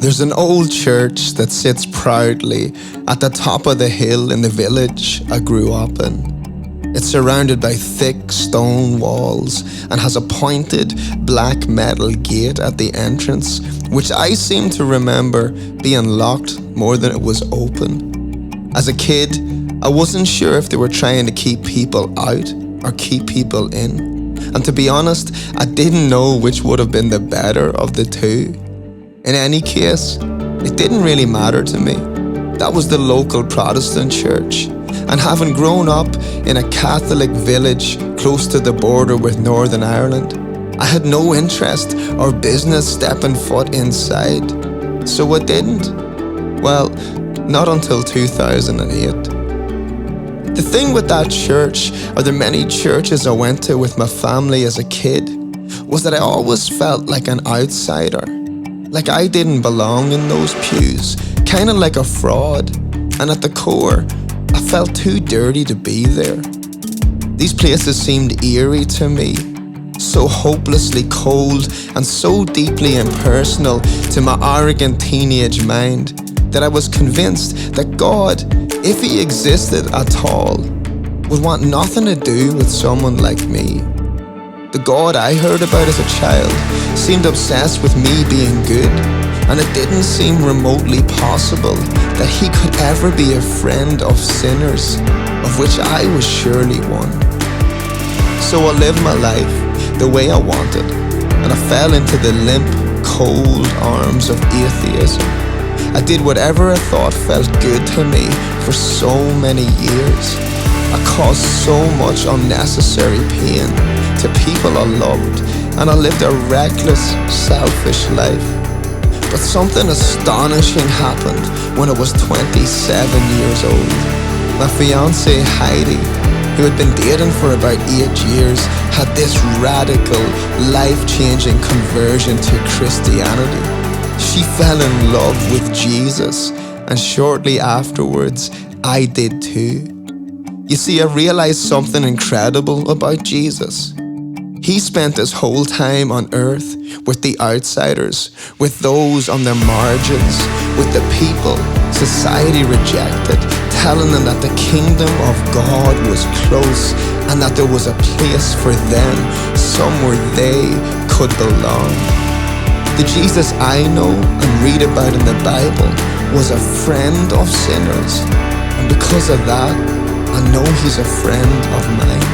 There's an old church that sits proudly at the top of the hill in the village I grew up in. It's surrounded by thick stone walls and has a pointed black metal gate at the entrance, which I seem to remember being locked more than it was open. As a kid, I wasn't sure if they were trying to keep people out or keep people in. And to be honest, I didn't know which would have been the better of the two. In any case, it didn't really matter to me. That was the local Protestant church. And having grown up in a Catholic village close to the border with Northern Ireland, I had no interest or business stepping foot inside. So I didn't. Well, not until 2008. The thing with that church, or the many churches I went to with my family as a kid, was that I always felt like an outsider. Like I didn't belong in those pews, kind of like a fraud. And at the core, I felt too dirty to be there. These places seemed eerie to me, so hopelessly cold and so deeply impersonal to my arrogant teenage mind that I was convinced that God, if He existed at all, would want nothing to do with someone like me. The God I heard about as a child seemed obsessed with me being good, and it didn't seem remotely possible that He could ever be a friend of sinners, of which I was surely one. So I lived my life the way I wanted, and I fell into the limp, cold arms of atheism. I did whatever I thought felt good to me for so many years. I caused so much unnecessary pain to people I loved, and I lived a reckless, selfish life. But something astonishing happened when I was 27 years old. My fiancée Heidi, who had been dating for about 8 years, had this radical, life-changing conversion to Christianity. She fell in love with Jesus, and shortly afterwards, I did too. You see, I realized something incredible about Jesus. He spent his whole time on earth with the outsiders, with those on the margins, with the people society rejected, telling them that the kingdom of God was close and that there was a place for them, somewhere they could belong. The Jesus I know and read about in the Bible was a friend of sinners, and because of that, I know He's a friend of mine.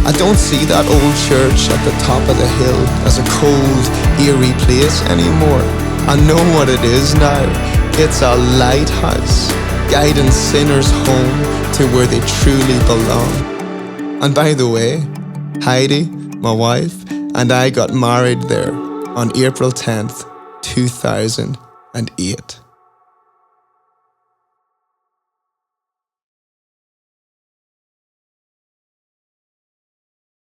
I don't see that old church at the top of the hill as a cold, eerie place anymore. I know what it is now. It's a lighthouse, guiding sinners home to where they truly belong. And by the way, Heidi, my wife, and I got married there on April 10th, 2008.